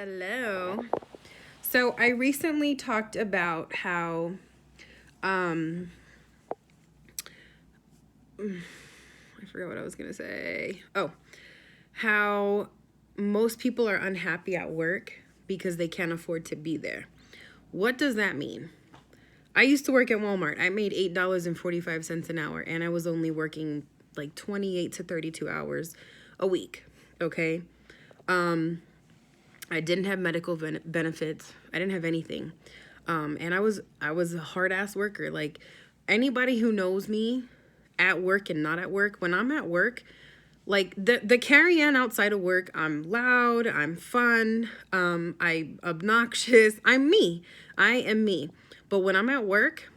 Hello. So I recently talked about how um I forgot what I was going to say. Oh, how most people are unhappy at work because they can't afford to be there. What does that mean? I used to work at Walmart. I made $8.45 an hour and I was only working like 28 to 32 hours a week, okay? I didn't have medical benefits. I didn't have anything. And I was a hard ass worker. Like anybody who knows me at work and not at work, when I'm at work, like the carry on outside of work, I'm loud, I'm fun, I'm obnoxious, I'm me. I am me. But when I'm at work,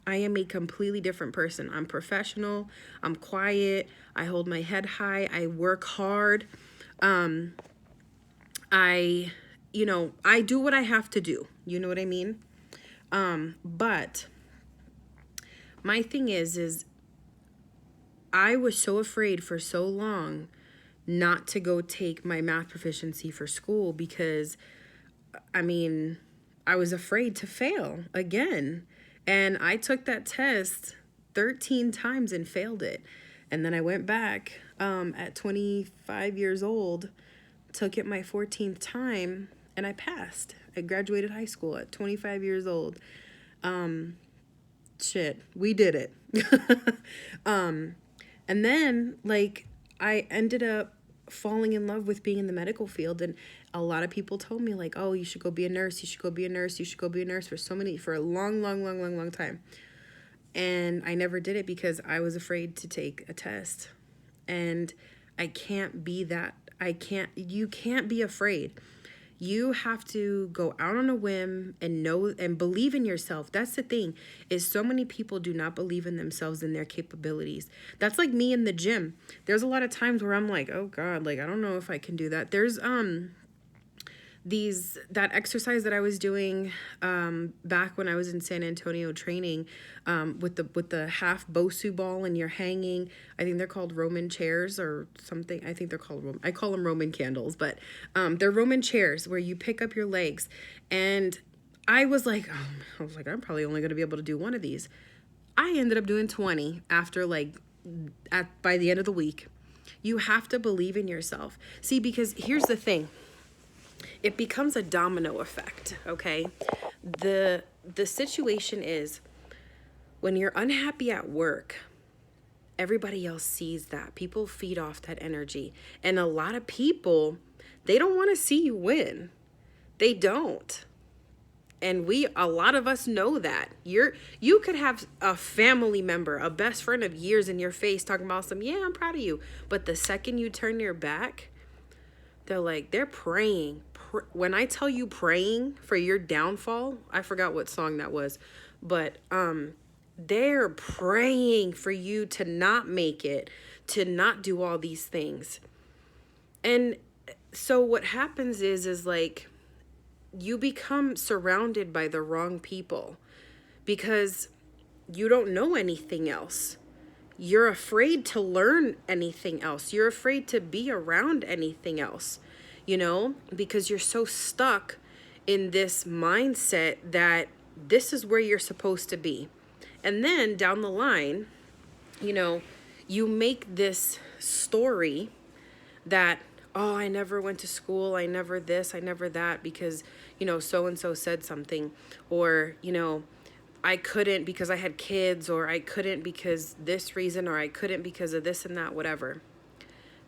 I am a completely different person. I'm professional, I'm quiet, I hold my head high, I work hard. I, I do what I have to do. You know what I mean? But my thing is I was so afraid for so long not to go take my math proficiency for school because, I mean, I was afraid to fail again. And I took that test 13 times and failed it. And then I went back at 25 years old, took it my 14th time, and I passed. I graduated high school at 25 years old. Shit, we did it. And then, like, I ended up falling in love with being in the medical field. And a lot of people told me, like, oh, you should go be a nurse. You should go be a nurse. You should go be a nurse for a long, long, long, long, long time. And I never did it because I was afraid to take a test. And I can't be that. You can't be afraid. You have to go out on a whim and know and believe in yourself. That's the thing, is so many people do not believe in themselves and their capabilities. That's like me in the gym. There's a lot of times where I'm like, oh God, like I don't know if I can do that. There's that exercise that I was doing back when I was in San Antonio training, with the half Bosu ball and you're hanging. I think they're called Roman chairs or something. I think they're called I call them Roman candles, but they're Roman chairs where you pick up your legs. And I was like, I'm probably only going to be able to do one of these. I ended up doing 20 after by the end of the week. You have to believe in yourself. See, because here's the thing, it becomes a domino effect, okay? The situation is when you're unhappy at work, everybody else sees that. People feed off that energy. And a lot of people, they don't want to see you win. They don't. And a lot of us know that. You could have a family member, a best friend of years in your face talking about yeah, I'm proud of you. But the second you turn your back, they're praying. When I tell you praying for your downfall, I forgot what song that was, but they're praying for you to not make it, to not do all these things. And so what happens is like you become surrounded by the wrong people because you don't know anything else. You're afraid to learn anything else. You're afraid to be around anything else, because you're so stuck in this mindset that this is where you're supposed to be. And then down the line, you make this story that, oh, I never went to school, I never this, I never that because, so and so said something, or, I couldn't because I had kids, or I couldn't because this reason, or I couldn't because of this and that, whatever.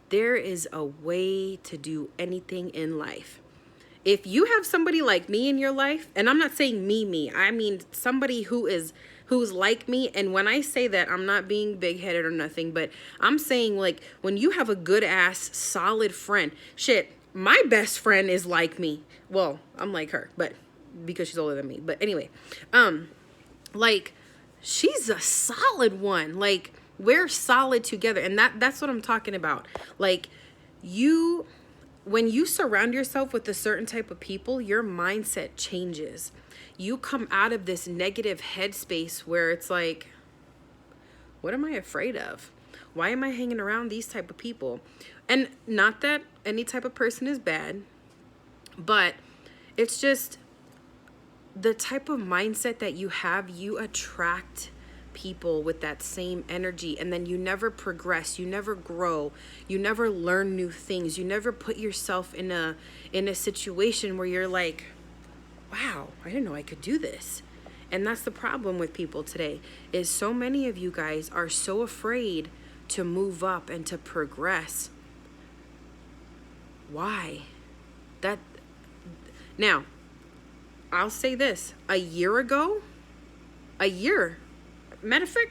There is a way to do anything in life. If you have somebody like me in your life, and I'm not saying me, I mean somebody who's like me, and when I say that, I'm not being big-headed or nothing, but I'm saying like when you have a good ass solid friend, shit, my best friend is like me. Well, I'm like her, but because she's older than me. But anyway, like she's a solid one. Like we're solid together, and that's what I'm talking about. Like when you surround yourself with a certain type of people, your mindset changes. You come out of this negative headspace where it's like, what am I afraid of? Why am I hanging around these type of people? And not that any type of person is bad, But it's just the type of mindset that you have, you attract people with that same energy, and then you never progress, you never grow, you never learn new things, you never put yourself in a situation where you're like, wow, I didn't know I could do this. And that's the problem with people today, is so many of you guys are so afraid to move up and to progress. Why? That now, I'll say this, a year, matter of fact,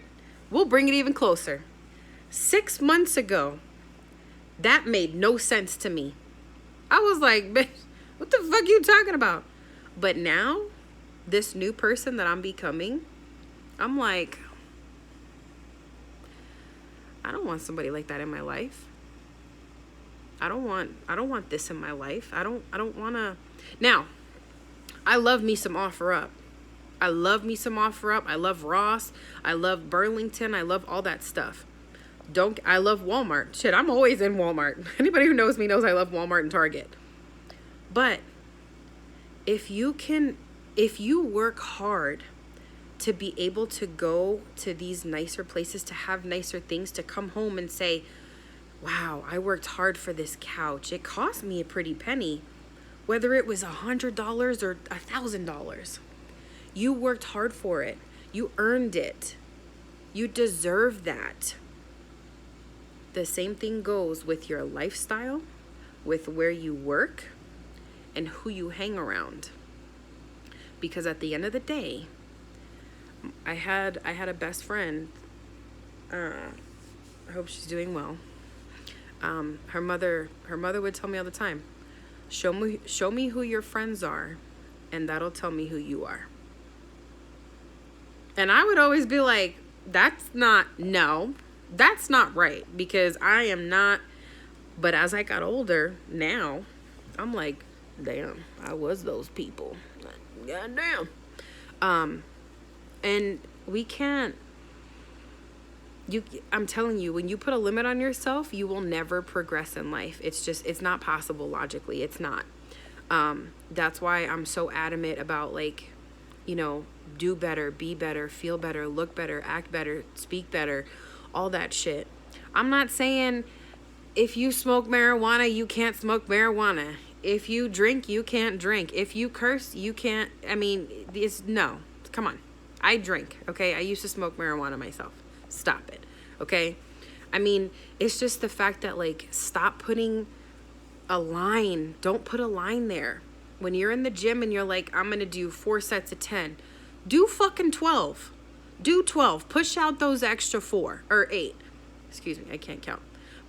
we'll bring it even closer. 6 months ago, that made no sense to me. I was like, bitch, what the fuck are you talking about? But now, this new person that I'm becoming, I'm like, I don't want somebody like that in my life. I don't want this in my life. I don't want to. Now, I love me some OfferUp. I love Ross. I love Burlington. I love all that stuff. I love Walmart. Shit, I'm always in Walmart. Anybody who knows me knows I love Walmart and Target. But if you work hard to be able to go to these nicer places, to have nicer things, to come home and say, wow, I worked hard for this couch. It cost me a pretty penny, whether it was $100 or $1,000. You worked hard for it. You earned it. You deserve that. The same thing goes with your lifestyle, with where you work, and who you hang around. Because at the end of the day, I had a best friend. I hope she's doing well. Her mother would tell me all the time, show me who your friends are, and that'll tell me who you are. And I would always be like, that's not right, because I am not. But as I got older, now I'm like, damn, I was those people. Goddamn. And we can't. I'm telling you, when you put a limit on yourself, you will never progress in life. It's not possible logically. It's not. That's why I'm so adamant about, like, do better, be better, feel better, look better, act better, speak better, all that shit. I'm not saying if you smoke marijuana, you can't smoke marijuana. If you drink, you can't drink. If you curse, you can't. I mean, no. Come on. I drink, okay? I used to smoke marijuana myself. Stop it, okay? I mean, it's just the fact that, like, stop putting a line. Don't put a line there. When you're in the gym and you're like, I'm going to do 4 sets of 10, do fucking 12. Do 12. Push out those extra 4 or 8. Excuse me, I can't count.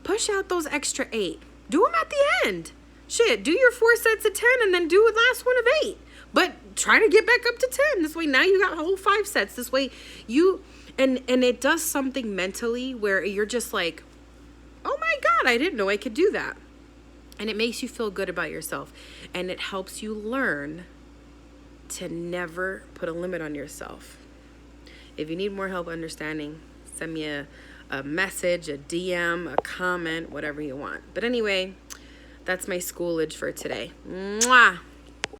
Push out those extra 8. Do them at the end. Shit, do your 4 sets of 10 and then do the last one of 8. But try to get back up to 10. This way now you got a whole 5 sets. This way you, and it does something mentally where you're just like, oh my God, I didn't know I could do that. And it makes you feel good about yourself. And it helps you learn to never put a limit on yourself. If you need more help understanding, send me a message, a DM, a comment, whatever you want. But anyway, that's my Schoolage for today. Mwah!